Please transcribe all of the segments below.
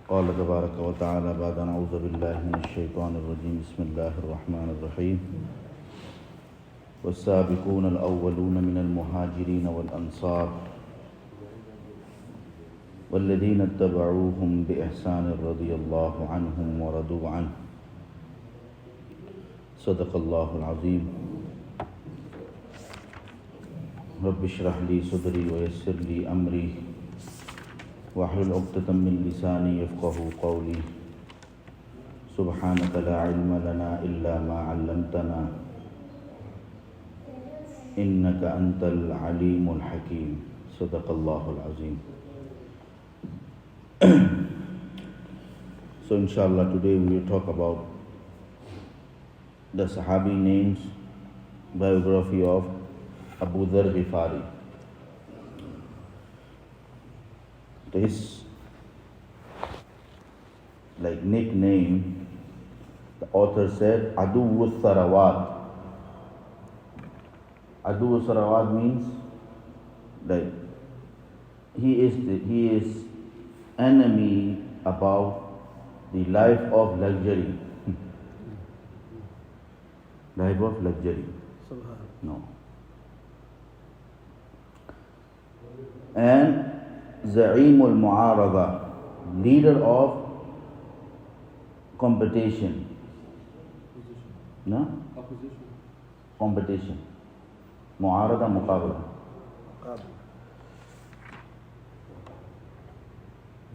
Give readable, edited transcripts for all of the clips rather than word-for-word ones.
قال تبارك وتعالى بعد أعوذ بالله من الشيطان الرجيم بسم الله الرحمن الرحيم والسابقون الأولون من المهاجرين والأنصار والذين اتبعوهم بإحسان رضي الله عنهم ورضوا عنه صدق الله العظيم رب اشرح لي صدري ويسر لي أمري واحلل عقدة من لساني يفقهوا قولي سبحانك لا علم لنا إلا ما علمتنا إنك أنت العليم الحكيم صدق الله العظيم. So inshallah today we will talk about the Sahabi names, biography of Abuzar Gifaree. His nickname, the author said Abuzar Sarawat. Abuzar Sarawat means he is enemy about the life of luxury. Life of luxury. No. And Za'im al-Mu'arada, leader of competition. No? Opposition. Competition. Mu'arada, muqabala.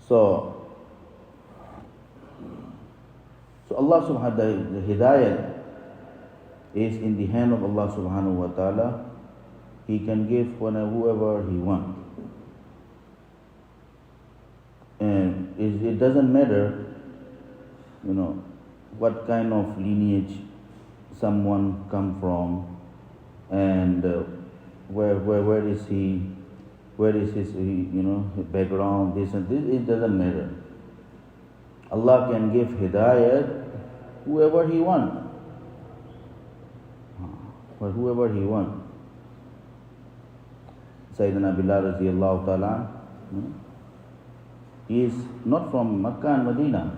So Allah subhanahu wa ta'ala, the hidayah is in the hand of Allah subhanahu wa ta'ala. He can give whoever he wants. And it doesn't matter, what kind of lineage someone come from, and where is his background, this and this. It doesn't matter. Allah can give hidayat whoever he wants. For whoever he wants. Sayyidina Bilal radiallahu ta'ala, he is not from Makkah and Medina,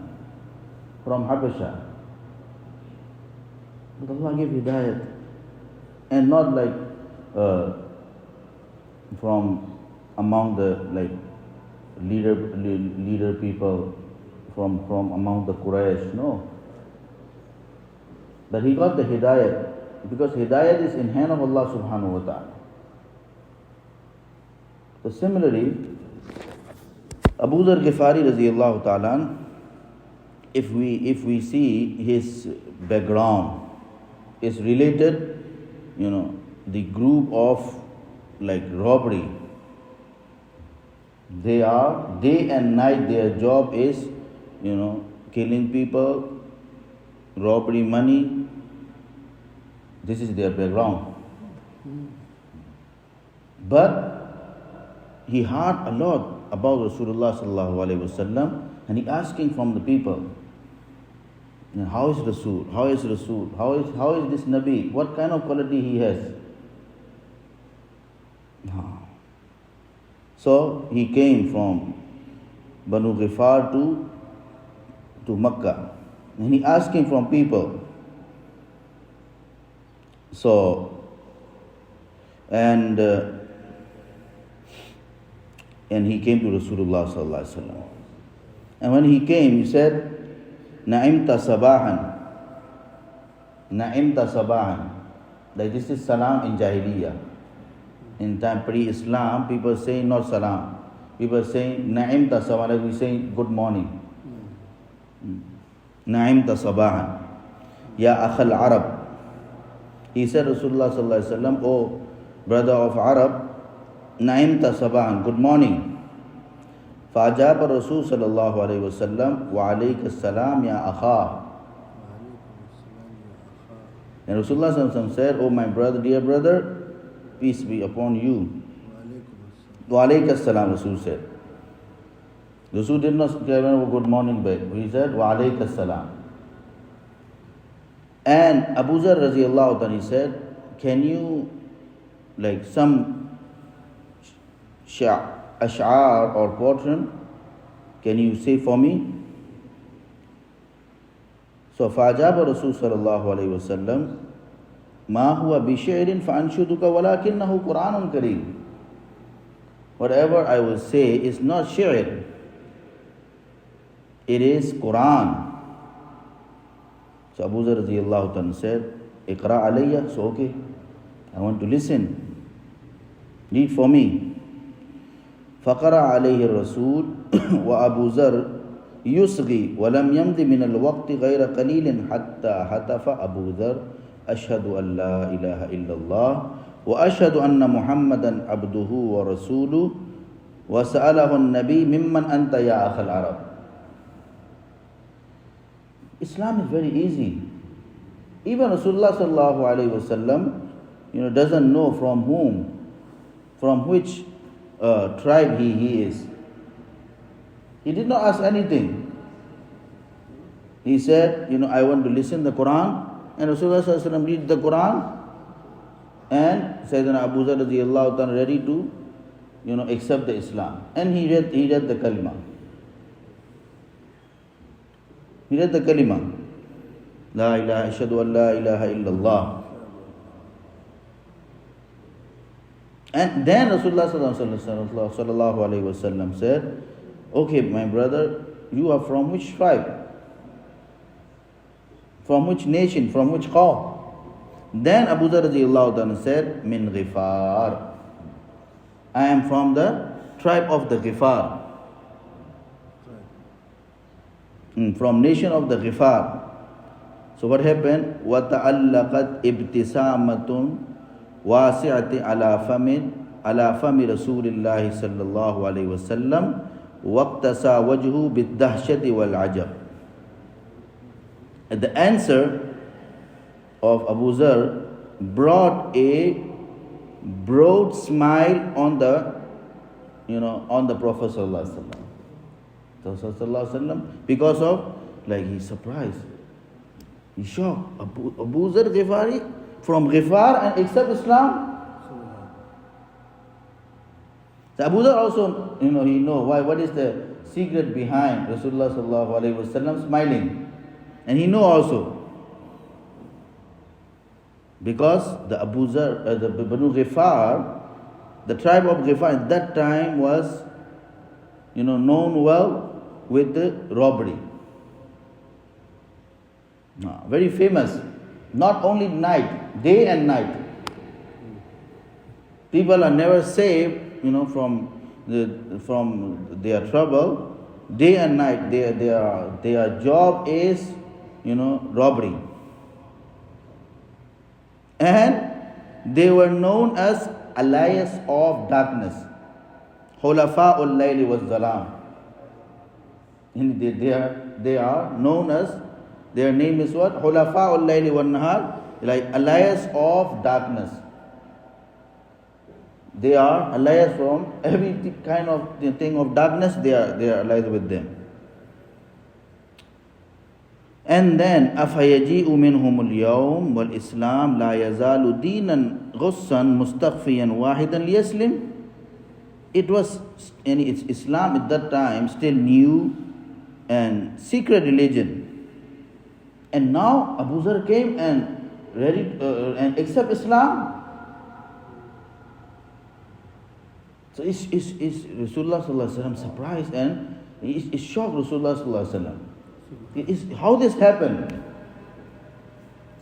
from Habasha. But Allah gave hidayat. And not from among the leader people from among the Quraysh, no. But he got the hidayat because hidayat is in hand of Allah subhanahu wa ta'ala. So similarly, Abuzar Gifaree radiallahu ta'ala, if we see his background, is related, the group of robbery. They are day and night, their job is, killing people, robbery money. This is their background. But he heard a lot about Rasulullah sallallahu alaihi wasallam, and he asking from the people, how is Rasul? How is Rasul? How is this Nabi? What kind of quality he has? So he came from Banu Ghifar to Makkah, and he asking from people. So and he came to Rasulullah sallallahu alaihi wasallam. And when he came, he said, Na'imta sabahan. Na'imta sabahan. This is salam in Jahiliyyah. In time pre-Islam, people say not salam. People say Na'imta sabahan, like we say good morning. Na'imta sabahan. Ya akhal Arab. He said, Rasulullah sallallahu alaihi wasallam, oh brother of Arab, Na'imta sabahan, good morning. فأجاب الرسول صلى الله عليه وسلم وعليك السلام يا أخاه. And Rasulullah sallallahu alaihi wasallam said, oh my brother, dear brother, peace be upon you. وعليك السلام, Rasul said. Rasul did not give him good morning back. He said, وعليك السلام. And Abuzar radiallahu ta'ala, he said, can you some ash'ar or portion, can you say for me? So فَأَجَابَ رسول صلى الله عليه وسلم ما هو بشعر فأنشدك ولكنه قرآن كريم. Whatever I will say is not shi'r, it is Quran. So Abuzar radiyallahu ta'ala said, Iqra alayya. So okay, I want to listen. Read for me. فقرأ عليه الرسول وأبوذر يصغي ولم يمض من الوقت غير قليل حتى هتف أبوذر أشهد أن لا إله إلا الله وأشهد أن محمدا عبده ورسوله وسأله النبي ممن أنت يا أخ العرب. Islam is very easy. Even Rasulullah sallallahu alaihi wasallam, doesn't know from whom, from which tribe he is. He did not ask anything. He said, I want to listen to the Quran, and Rasulullah sallallahu alaihi wasallam read the Quran, and Sayyidina Abuzar radiyallahu ta'ala ready to, accept the Islam. And he read the kalima. He read the kalima. La ilaha ashhadu an la ilaha illallah. And then Rasulullah sallallahu alaihi wasallam said, okay, my brother, you are from which tribe? From which nation? From which qawm? Then Abu Dharr radiyallahu ta'ala said, Min Ghifar. I am from the tribe of the Ghifar. From nation of the Ghifar. So what happened? وَتَعَلَّقَتْ إِبْتِسَامَةٌ وَاسِعَةٍ عَلَى فَمِ رَسُولِ اللَّهِ صَلَّى اللَّهُ عَلَيْهِ وَسَلَّمَ وَاقْتَسَى وَجْهُ بِالدَّهْشَةِ وَالْعَجَبِ. The answer of Abu Dharr brought a broad smile on the Prophet sallallahu alaihi wasallam, because of, he's surprised, he's shocked. Abu Dharr Gifaree from Ghifar and accept Islam. So Abu Dharr also, he know why. What is the secret behind Rasulullah sallallahu alaihi wasallam smiling? And he know also, because the Abu Dharr, the Banu Ghifar, the tribe of Ghifar at that time was, known well with the robbery. Very famous. Not only night, day and night. People are never saved, from their trouble. Day and night, their job is, robbery. And they were known as allies of darkness. Khulafa'ul layli was zalam. They are known as, their name is what? Khulafa'ul layli wan nahar, like allies of darkness. They are allies from every kind of thing of darkness, they are allies with them. And then, أَفَيَجِيءُ مِنْهُمُ الْيَوْمِ وَالْإِسْلَامُ لَا يَزَالُ دِينًا غُصًّا مُسْتَخْفِيًا وَاحِدًا لِيَسْلِمْ. It's Islam at that time still new and secret religion. And now Abu Dharr came and ready and accept Islam. So is Rasulullah sallallahu alaihi wasallam surprised and is shocked. Rasulullah sallallahu alaihi wasallam. How this happened?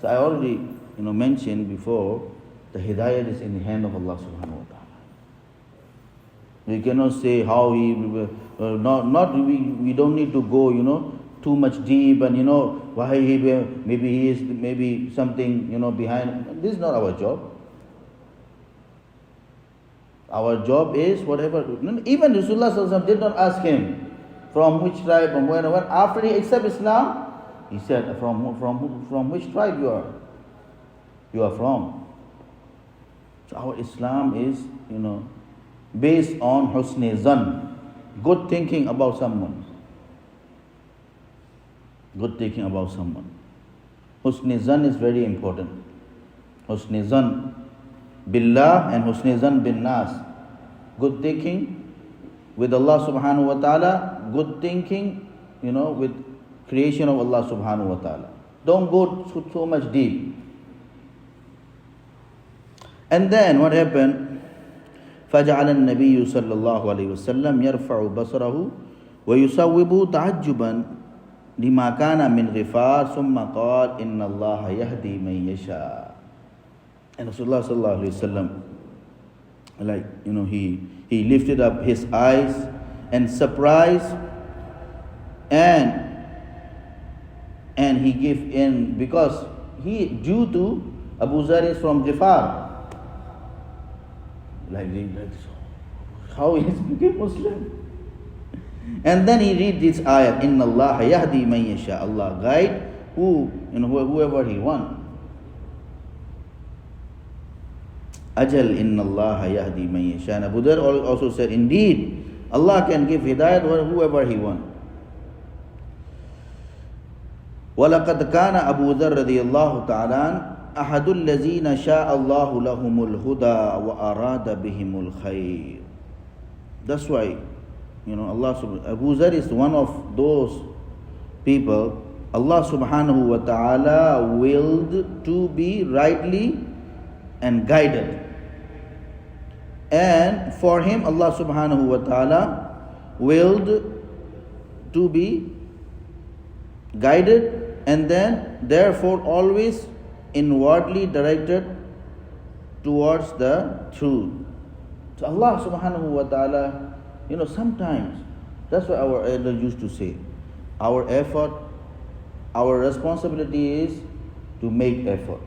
So I already mentioned before, the hidayah is in the hand of Allah subhanahu wa ta'ala. We cannot say how we don't need to go too much deep and why he is something behind. This is not our job. Our job is whatever. Even Rasulullah sallallahu alaihi wasallam did not ask him from which tribe and wherever. After he accepted Islam, he said, from which tribe you are from. So our Islam is, based on husn zan, good thinking about someone. Good thinking about someone. Husn zan is very important. Husn zan billah and husn zan bin nas. Good thinking with Allah subhanahu wa ta'ala, good thinking, with creation of Allah subhanahu wa ta'ala. Don't go so much deep. And then what happened? فجعل النبي صلى الله عليه وسلم يرفع بصره ويصوب تعجبا لما كان من غفار ثم قال إن الله يهدي من يشاء. And Rasulullah صلى الله عليه وسلم, like, he lifted up his eyes and surprised, and he gave in, because he, due to Abuzar is from Gifaree. Like how he became Muslim. And then he read this ayah, Inna Allah yahdi man yasha. Allah guide whoever he want. Ajal inna Allah yahdi man yasha. And Abu Dhar also said, indeed, Allah can give hidayat to whoever he want. وَلَقَدْ كَانَ أَبُو ذَرَّ رَضِيَ اللَّهُ تَعَالَى أحد الذين شاء الله لهم الهدى وأراد بهم الخير. That's why, Allah Abu Zar is one of those people Allah subhanahu wa ta'ala willed to be rightly and guided. And for him Allah subhanahu wa ta'ala willed to be guided, and then therefore always inwardly directed towards the truth. So Allah subhanahu wa ta'ala, sometimes, that's what our elders used to say, our effort, our responsibility is to make effort.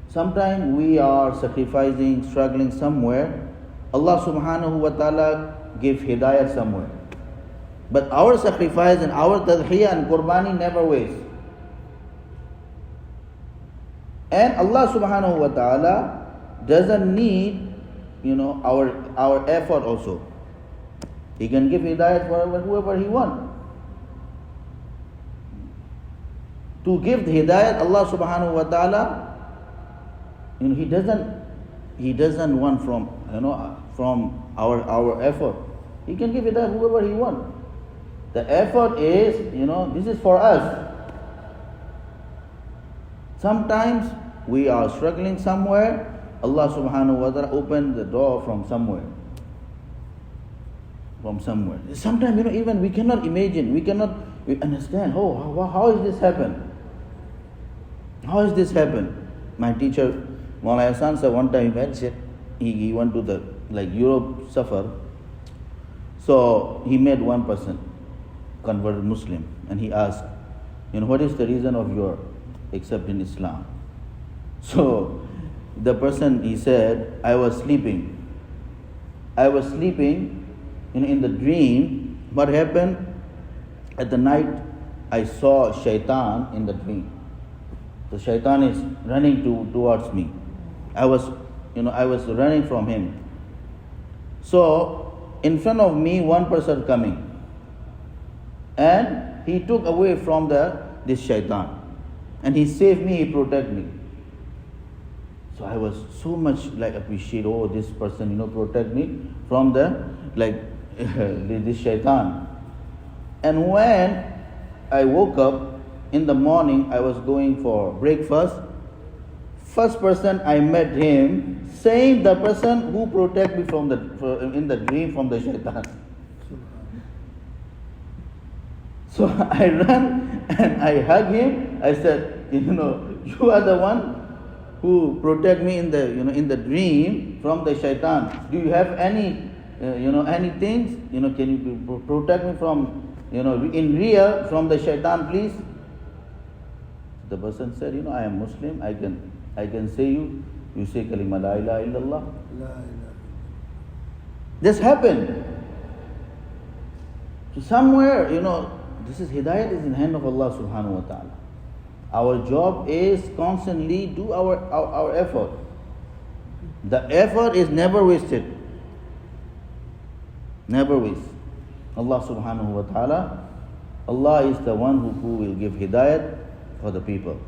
Sometimes we are sacrificing, struggling somewhere, Allah subhanahu wa ta'ala give hidayah somewhere. But our sacrifice and our tadhiyah and qurbani never waste. And Allah subhanahu wa ta'ala doesn't need, our effort also. He can give hidayat for whoever he wants. To give the hidayat, Allah subhanahu wa ta'ala, He doesn't want from our effort. He can give hidayat whoever he wants. The effort is, this is for us. Sometimes we are struggling somewhere, Allah subhanahu wa ta'ala opened the door from somewhere. Sometimes, even we cannot imagine, we understand, how is this happen? How is this happen? My teacher, Maulana Hassan sir, one time he mentioned, he went to the Europe suffer. So he met one person, converted Muslim, and he asked, what is the reason of your accepting Islam? So the person, he said, I was sleeping in the dream. What happened? At the night, I saw shaitan in the dream. The shaitan is running towards me. I was running from him. So in front of me, one person coming, and he took away from this shaitan, and he saved me, he protected me. So I was so much appreciate, this person, protect me from this shaitan. And when I woke up in the morning, I was going for breakfast. First person I met him, same the person who protect me in the dream from the shaitan. So I ran and I hugged him. I said, you are the one who protect me in the dream from the shaitan. Do you have any things? Can you protect me from, in real from the shaitan, please? The person said, I am Muslim. I can say you say kalima la ilaha illallah. This happened. So somewhere, this is hidayat is in the hand of Allah subhanahu wa ta'ala. Our job is constantly do our effort. The effort is never wasted. Never waste. Allah subhanahu wa ta'ala, Allah is the one who will give hidayat for the people.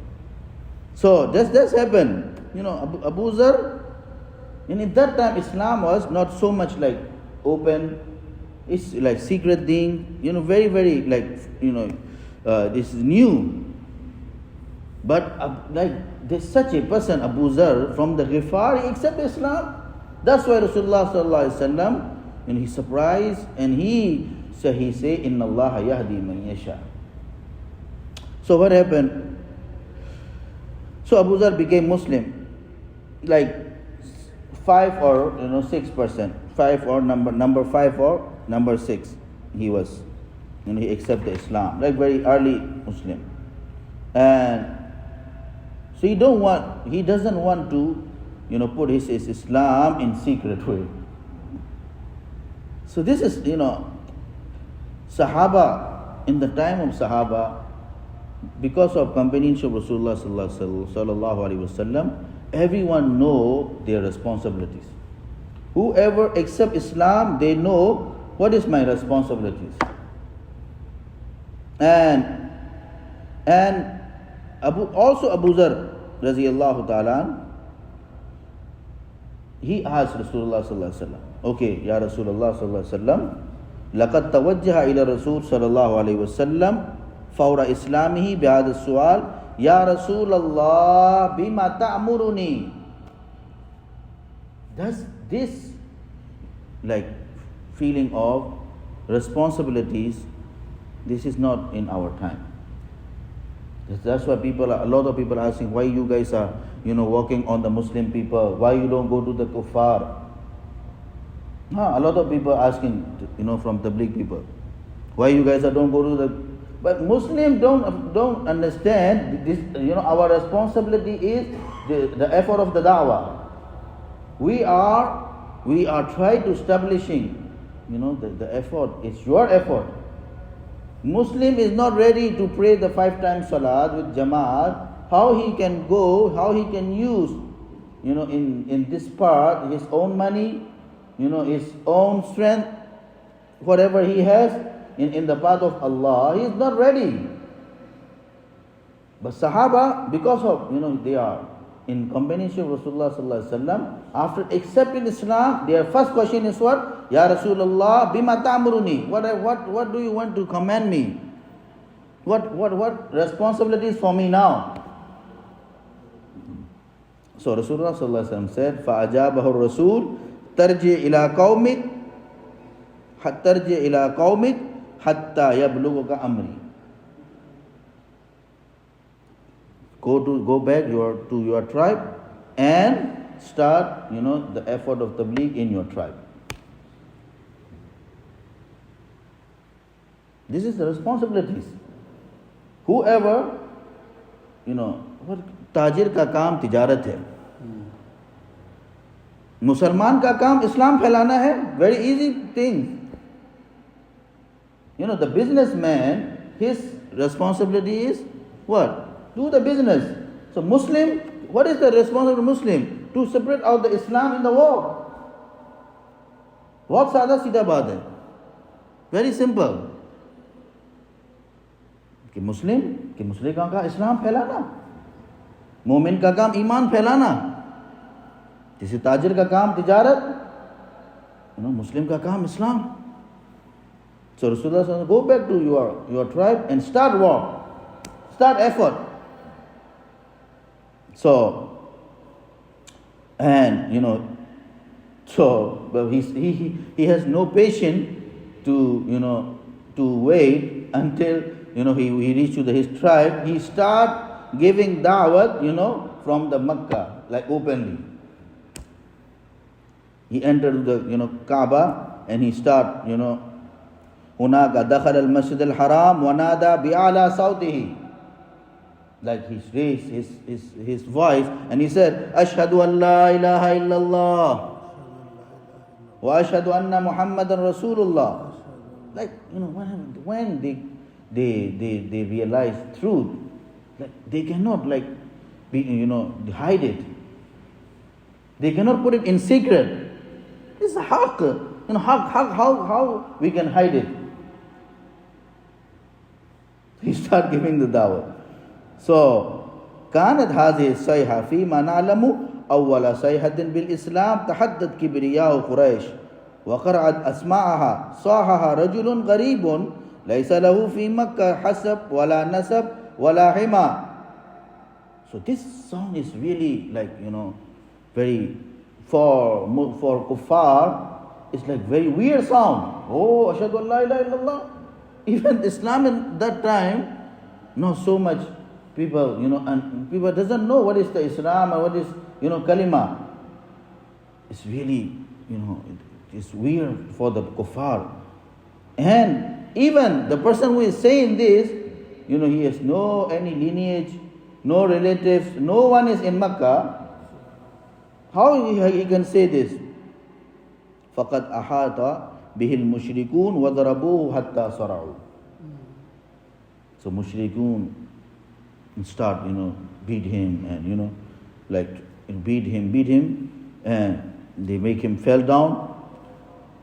So that's happened. Abu Zar, and at that time Islam was not so much open. It's secret thing. Very, very this is new. But like there's such a person, Abu Zar from the Ghifari, accept Islam. That's why Rasulullah sallallahu alaihi wasallam, he's surprised, and he say, Inna Allah yahdi man yasha. So what happened? So Abu Zar became Muslim, like 5 or 6%, 5 or number 5 or number 6. He was, he accepted Islam, like very early Muslim, and so he doesn't want to, put his Islam in secret way. So this is, Sahaba, in the time of Sahaba, because of companionship of Rasulullah sallallahu alaihi wasallam, everyone know their responsibilities. Whoever accept Islam, they know what is my responsibilities. And Abu Zar radiyallahu ta'ala, he asked Rasulullah sallallahu alaihi wasallam, okay, Ya Rasulullah sallallahu alaihi wasallam, laqad tawajjaha ila Rasul sallallahu alaihi wasallam fawra islamihi bihadha as-su'al, Ya Rasulullah bima ta'muruni. Does this like feeling of responsibilities, this is not in our time. That's why a lot of people are asking, why you guys are, working on the Muslim people, why you don't go to the kuffar? A lot of people are asking, from Tabligh people, why you guys don't go to the, but Muslims don't understand this, our responsibility is the effort of the da'wah. We are trying to establishing, the effort, it's your effort. Muslim is not ready to pray the 5 times salat with Jamaat. How he can go, how he can use, in this part, his own money, his own strength, whatever he has in the path of Allah, he is not ready. But Sahaba, because of, they are in companionship of Rasulullah sallallahu alaihi wasallam, after accepting Islam, their first question is what? Ya Rasulullah bima ta'muruni. What do you want to command me? What responsibilities for me now? So Rasulullah sallallahu alaihi wasallam said, فَأَجَابَهُ الرَّسُولُ تَرْجِعْ إِلَى قَوْمِكَ حَتَّى يَبْلُغَكَ أَمْرِي. Go back to your tribe and start, the effort of tabligh in your tribe. This is the responsibilities. Whoever, ताजिर का काम तिजारत है, मुसलमान का काम इस्लाम फैलाना है, very easy thing. The businessman, his responsibility is what? Do the business. So Muslim, what is the responsibility of Muslim? To separate out the Islam in the world. बहुत सादा सीधा बात है, very simple. कि मुस्लिम का काम इस्लाम फैलाना, मोमिन का काम ईमान फैलाना, जैसे ताजिर का काम तिजारत, मुस्लिम का काम इस्लाम. So Rasulullah says, go back to your tribe and start war, start effort. So, and but he has no patience to wait until he reached to his tribe. He start giving da'wat from the Makkah, like openly. He entered the Kaaba and he start hunaka dakhal al masjid al haram wa nada bi ala sawtihi, like he raised his voice and he said, ashhadu an la ilaha illallah wa ashhadu anna muhammadan rasulullah. Like when they realize truth, like they cannot hide it, they cannot put it in secret. It's a haqq. How we can hide it? He start giving the dawah. So كانت هذه الصيحة فيما نعلم أول صيحة بالإسلام تحدث كبرياء قريش وقرأت أسماءها صاحها رجل غريب ليس له في مكة حسب ولا نسب ولا حمى So this sound is really like, very, for kuffar, it's like very weird sound. Oh, ashhadu an la ilaha illallah. Even Islam in that time, not so much people, and people doesn't know what is the Islam or what is, kalima. It's really, it's weird for the kuffar. And even the person who is saying this, he has no any lineage, no relatives, no one is in Makkah. How he can say this? فَقَدْ أَحَاطَ بِهِ الْمُشْرِكُونَ وَضَرَبُوهُ حَتَّى صَرَعُوا. So mushrikun start, beat him and, beat him, and they make him fell down.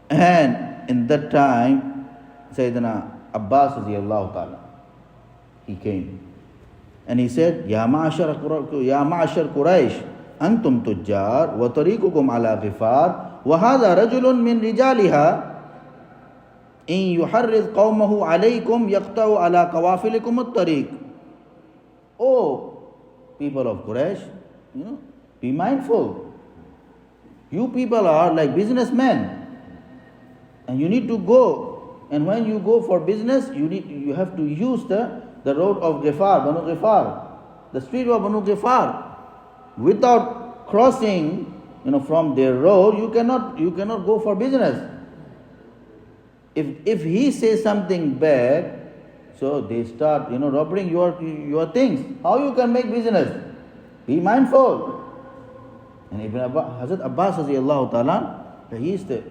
And in that time, Sayyidina Abbas radiyallahu ta'ala, he came. And he said, Ya ma'ashar Quraysh, antum tujjar, wa tariqukum ala Ghifar, wa hadha rajulun min rijaliha, in yuharrid qawmahu alaykum yaqta'u ala qawafilikum at-tariq. Oh, people of Quraysh, be mindful. You people are like businessmen, and you need to go. And when you go for business, you have to use the road of Ghifar, Banu Ghifar, the street of Banu Ghifar. Without crossing, from their road, you cannot go for business. If he says something bad, so they start, robbing your things. How you can make business? Be mindful. And Hazrat Abbas radiyallahu ta'ala, he is the,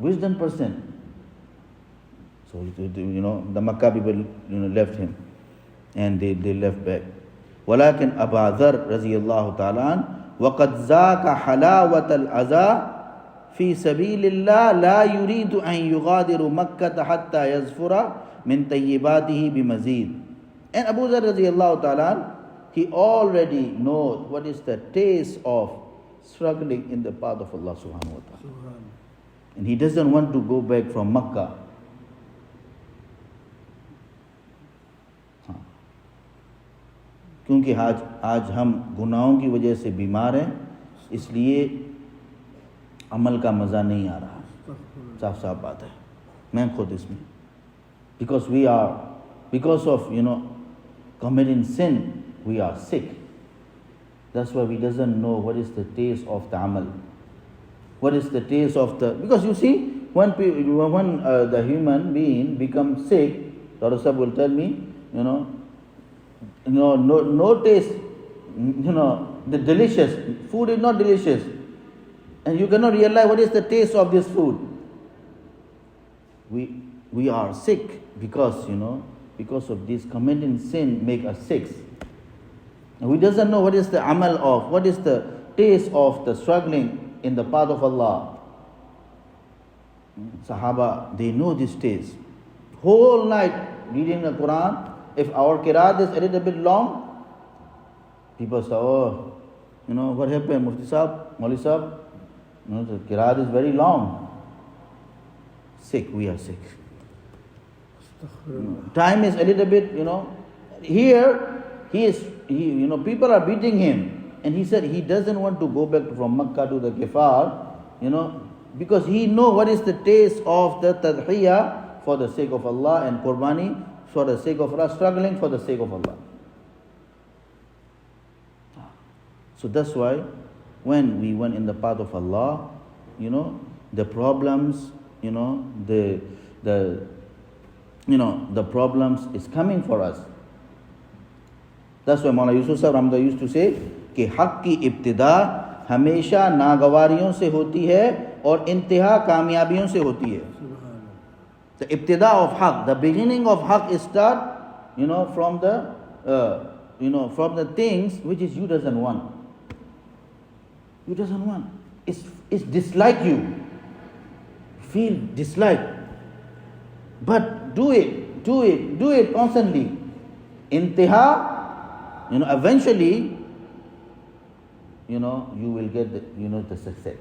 wisdom person. So, the Makkah people, left him. And they left back. ولكن أبا ذر رضي الله تعالى وقد ذاق حلاوة الأذى في سبيل الله لا يريد أن يغادر مكة حتى يزفر من طيباته بمزيد. And Abu Zar radiallahu ta'ala, he already knows what is the taste of struggling in the path of Allah subhanahu wa ta'ala. And he doesn't want to go back from Makkah. क्योंकि आज हम गुनाहों की वजह से बीमार हैं, इसलिए अमल का मज़ा नहीं आ रहा. साफ साफ बात है, मैं खुद इसमें, because of committing sin, we are sick. That's why we doesn't know what is the taste of the amal, what is the taste of the, because you see, when the human being becomes sick, Dr. Sahib will tell me, no taste, the delicious food is not delicious, and you cannot realize what is the taste of this food. We are sick because of this committing sin make us sick. And we doesn't know what is the amal of, what is the taste of the struggling in the path of Allah. Sahaba, they know this taste. Whole night reading the Quran. If our qiraat is a little bit long, people say, oh, what happened, Mufti Sahib, Mauli Sahib? The qiraat is very long. Sick, we are sick. Time is a little bit, here, people are beating him. And he said he doesn't want to go back from Makkah to the Ghifar, because he knows what is the taste of the tadhiyah for the sake of Allah and qurbani for the sake of Allah, struggling for the sake of Allah. So that's why when we went in the path of Allah, the problems, the problems is coming for us. That's why Maulana Yusuf Sahib Ramda used to say कि हक की इब्तिदा हमेशा नागवारियों से होती है और इंतहा कामयाबियों से होती है. The ibtida of haq, the beginning of haq is start, from the things which is you doesn't want. You doesn't want. It's dislike you. Feel dislike. But do it constantly. Intiha, eventually, you will get the success.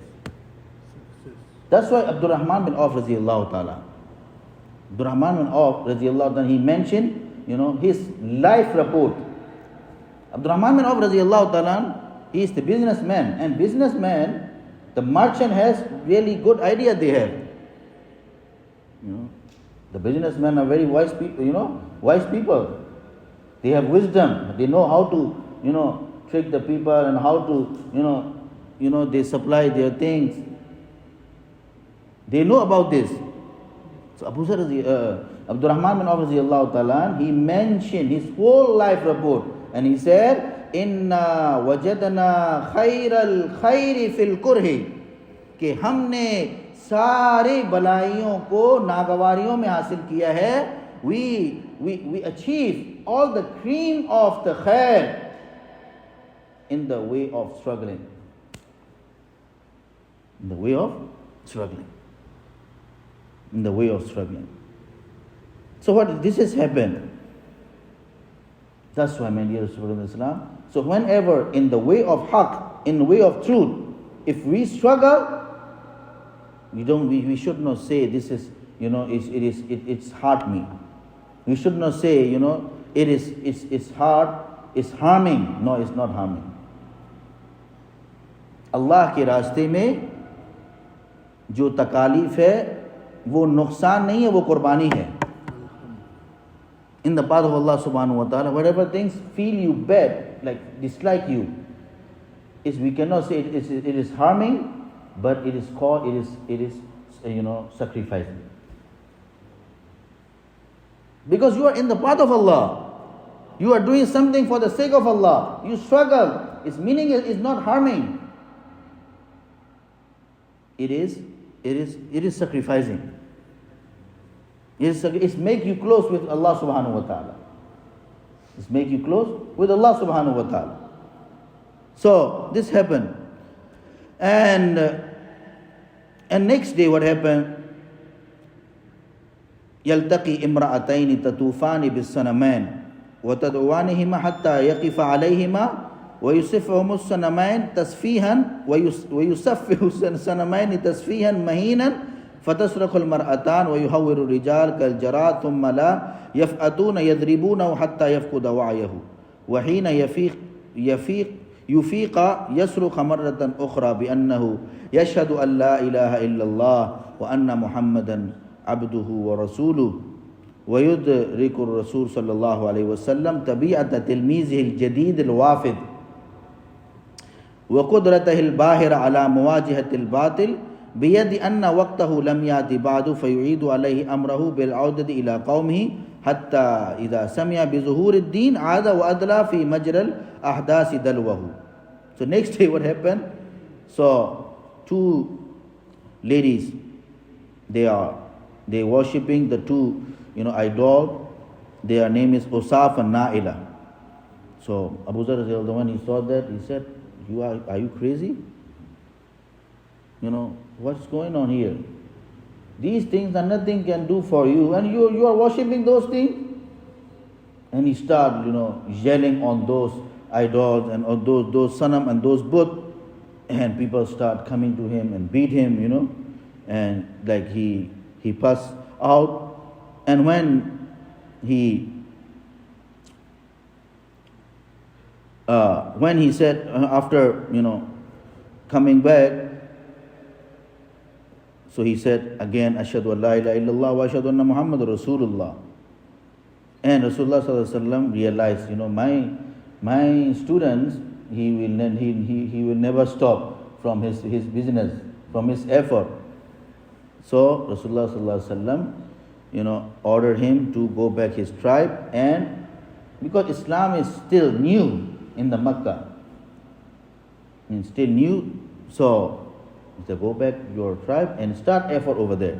That's why Abdurrahman bin Auf radiyallahu ta'ala, Abdurrahman bin Auf radiyallahu ta'ala, he mentioned, his life report. Abdurrahman bin Auf radiallahu ta'ala, he is the businessman, and businessman, the merchant has really good idea they have. The businessmen are very wise people, wise people. They have wisdom. They know how to, trick the people and how to, they supply their things. They know about this. So Abdurrahman bin Auf radiallahu ta'ala, he mentioned his whole life report, and he said, Inna wajadana khairal khairi fil kurhi, कि हमने सारे भलाइयों को नागवारियों में हासिल किया है. We achieve all the cream of the khair in the way of struggling. In the way of struggling. In the way of struggling. So what this has happened. That's why, my dear students of Islam. So whenever in the way of haqq, in the way of truth, if we struggle, we should not say this is, it's hurt me. We should not say, it's hard, it's harming. No, it's not harming. Allah के रास्ते में जो तकालीफ है वो नुकसान नहीं है, वो कुर्बानी है. In the path of Allah subhanahu wa ta'ala, whatever things feel you bad, like dislike you, we cannot say it is harming, but it is sacrificing. Because you are in the path of Allah, you are doing something for the sake of Allah. You struggle. Its meaning is not harming. It is sacrificing. It's make you close with Allah subhanahu wa ta'ala. It's make you close with Allah subhanahu wa ta'ala. So this happened. And next day what happened? يلتقي امرأتين تطوفان بالصنمين وتدعوانهما حتى يقف عليهما ويصفهم الصنمين تسفيها ويصفه الصنمين تسفيها مهينا فتصرخ المرأتان ويهور الرجال كالجراد ثم لا يفأتون يضربونه حتى يفقد وعيه وحين يفيق يصرخ مرة أخرى بأنه يشهد أن لا إله إلا الله وأن محمدا عبده ورسوله ويدرك الرسول صلى الله عليه وسلم طبيعة تلميذه الجديد الوافد وقدرته الباهرة على مواجهة الباطل بيد أن وقته لم يأتي بعد فيعيد عليه أمره بالعودة إلى قومه حتى إذا سمع بظهور الدين عاد وأدلى في مجرى الأحداث دلوه. So next day what happened? So two ladies, they worshipping the two idol. Their name is Usaf and Naila. So Abuzar, when he saw that, he said, are you crazy? What's going on here? These things are nothing can do for you, and you are worshipping those things. And he started, yelling on those idols and on those sanam and those but, and people start coming to him and beat him, and like he passed out. And when he said after coming back, so he said again, Ashhadu an la ilaha illallah wa ashhadu anna Muhammad Rasulullah. And Rasulullah sallallahu alaihi wasallam realized, my students, he will never stop from his business, from his effort. So Rasulullah sallallahu alaihi wasallam, ordered him to go back his tribe, and because Islam is still new in the Makkah, still new, so to go back your tribe and start effort over there.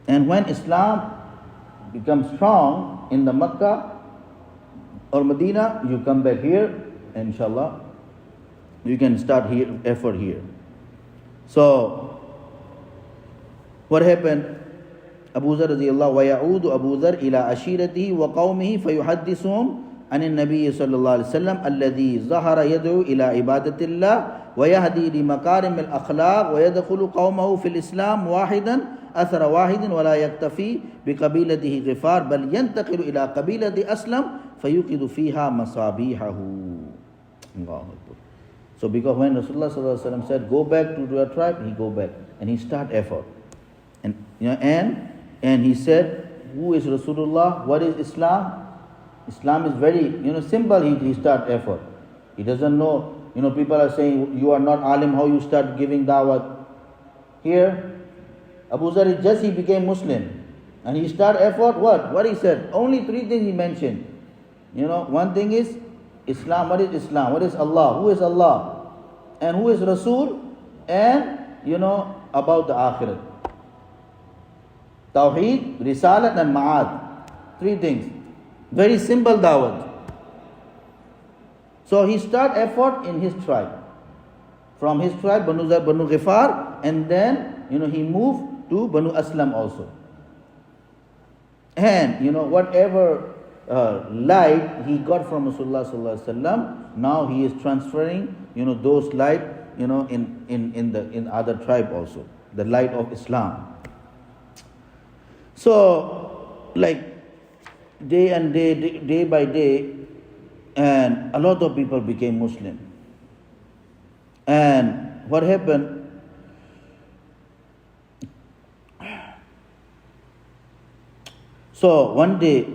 And when Islam becomes strong in the Makkah or Medina, you come back here, and inshallah you can start here effort here. So what happened? Abuzar radiyallahu wa ya'udu Abuzar ila ashiratihi wa qawmihi fayuhaddisuhum عن النبي صلى الله عليه وسلم الذي ظهر يدعو إلى عبادة الله ويهدي لمكارم الأخلاق ويدخل قومه في الإسلام واحدا أثر واحد ولا يكتفي بقبيلته غفار بل ينتقل إلى قبيلة أسلم فَيُقِدُ فِيهَا مَصَابِيحَهُ. Allahu Akbar. So because when Rasulullah sallallahu alaihi wasallam said, go back to your tribe, he go back and he start effort. And and he said, who is Rasulullah? What is Islam? Islam is very simple. He start effort. He doesn't know. People are saying you are not alim. How you start giving dawat? Here, Abuzar he became Muslim, and he start effort. What he said? Only 3 things he mentioned. One thing is Islam. What is Islam? What is Allah? Who is Allah? And who is Rasul? And about the Akhirat. Tawheed, Risalat and Ma'ad. 3 things. Very simple dawat. So he start effort in his tribe. From his tribe, Banu Ghifar, and then he moved to Banu Aslam also. And whatever light he got from Rasulullah sallallahu alaihi wasallam, now he is transferring those light in other tribe also, the light of Islam. So like day by day, and a lot of people became Muslim. And what happened? So one day,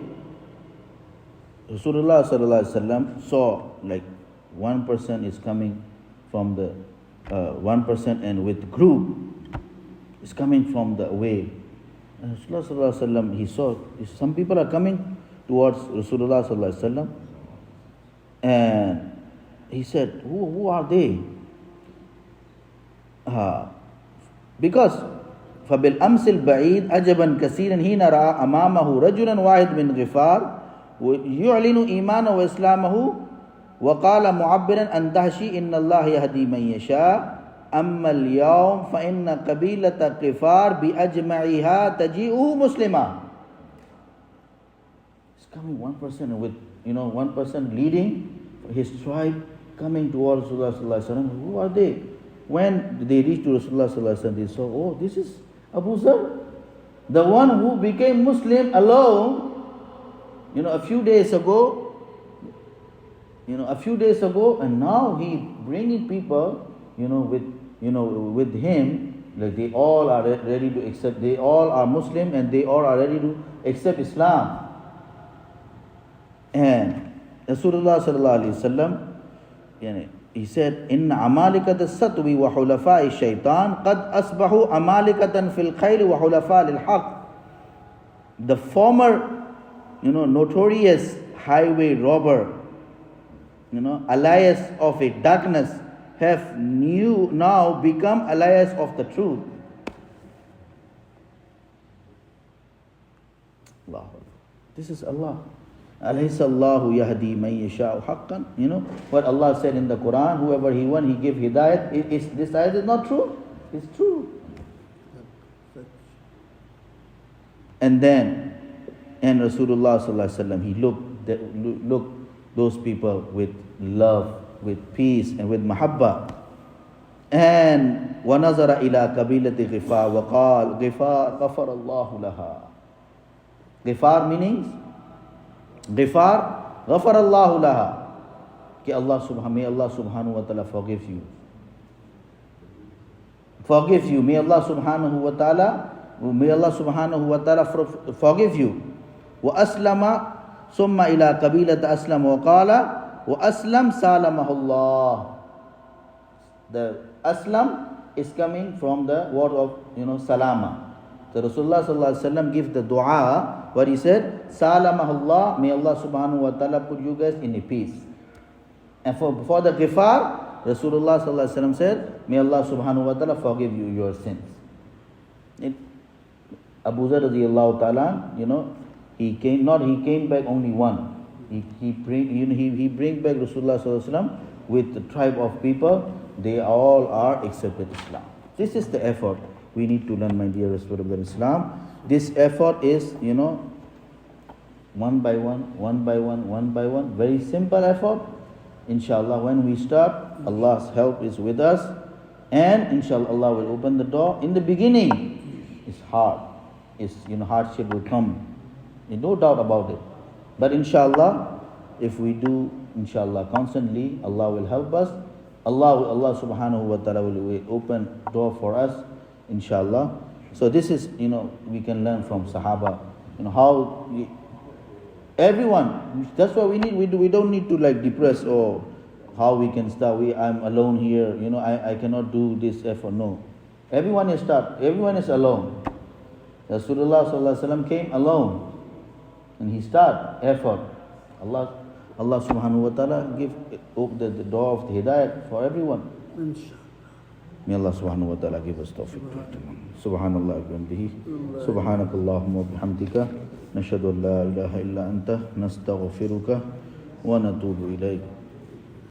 Rasulullah sallallahu alaihi wasallam saw like one person is coming from the one person, and with group is coming from the way. And Rasulullah sallallahu alaihi wasallam, he saw some people are coming towards Rasulullah sallallahu alaihi wasallam, and he said, who are they? Because فَبِالْأَمْسِ الْبَعِيدِ أَجَبًا كَثِيرًا حِينَ رَأَى أَمَامَهُ رَجُلًا وَاحِدًا مِنْ غِفَارٍ يُعْلِنُ إِيمَانَهُ وَإِسْلَامَهُ وَقَالَ مُعَبِّرًا أَنْ دَهْشِي إِنَّ اللَّهَ يَهْدِي مَنْ يَشَاءُ أَمَّا الْيَوْمَ فَإِنَّ قَبِيلَةَ غِفَارٍ بِأَجْمَعِهَا تَجِيءُ مُسْلِمًا. It's coming one person with one person leading his tribe, coming towards Rasulullah sallallahu alaihi wasallam. Who are they? When they reached to Rasulullah sallallahu alaihi wasallam, they saw, oh, this is Abuzar, the one who became Muslim alone. A few days ago, and now he bringing people, with him, like they all are ready to accept. They all are Muslim, and they all are ready to accept Islam. And Rasulullah sallallahu alaihi wasallam, he said, "Inna amalikata satwi wa hulafa'i shaitan qad asbahu amalikatan fil khayl wa hulafa' lil haqq." The former, notorious highway robber, allies of a darkness, have now become allies of the truth. Allah. This is Allah. Alaysa Allahu yahdi man yasha'u haqqan. What Allah said in the Quran, whoever He want, He give hidayat. This ayat is not true. It's true. And Rasulullah sallallahu alaihi wasallam, he looked those people with love, with peace, and with mahabba. And وَنَظَرَ إِلَىٰ قَبِيلَةِ غِفَارٍ وَقَالَ غِفَارٍ غَفَرَ اللَّهُ لَهَا. Ghifar meanings? Ghifar, غَفَرَ اللَّهُ لَهَا. May Allah subhanahu wa ta'ala forgive you. May Allah subhanahu wa ta'ala forgive you. وَأَسْلَمَ ثُمَّ إِلَىٰ قَبِيلَةِ أَسْلَمَ وَقَالَ وَأَسْلَمْ سَالَمَهُ اللَّهُ. The Aslam is coming from the word of salama. So Rasulullah sallallahu alaihi wasallam gives the dua, what he said, Salamahullah, may Allah subhanahu wa ta'ala put you guys in a peace. And for the Ghifar, Rasulullah sallallahu alaihi wasallam said, may Allah subhanahu wa ta'ala forgive you your sins. Abuzar radiyallahu ta'ala, he came back only one. He bring back Rasulullah sallallahu alaihi wasallam with the tribe of people. They all are accepted Islam. This is the effort we need to learn, my dearest brother of Islam. This effort is, one by one, very simple effort. Inshallah, when we start, Allah's help is with us, and inshallah, Allah will open the door. In the beginning, it's hard. Hardship will come. No doubt about it. But inshallah, if we do, inshallah, constantly, Allah will help us. Allah subhanahu wa ta'ala will open door for us, inshallah. So this is, we can learn from Sahaba, how everyone, that's what we need. We don't need to like depress or how we can start. I'm alone here, I cannot do this effort. No. Everyone is alone. Rasulullah sallallahu alaihi wasallam came alone. And he start effort. Allah subhanahu wa ta'ala open the door of the hidayat for everyone. May Allah subhanahu wa ta'ala give us tawfiq. Subhanallah wa bihamdihi. Subhanakallahumma wa bihamdika. Nashhadu an la ilaha illa anta nastaghfiruka wa natubu ilayk.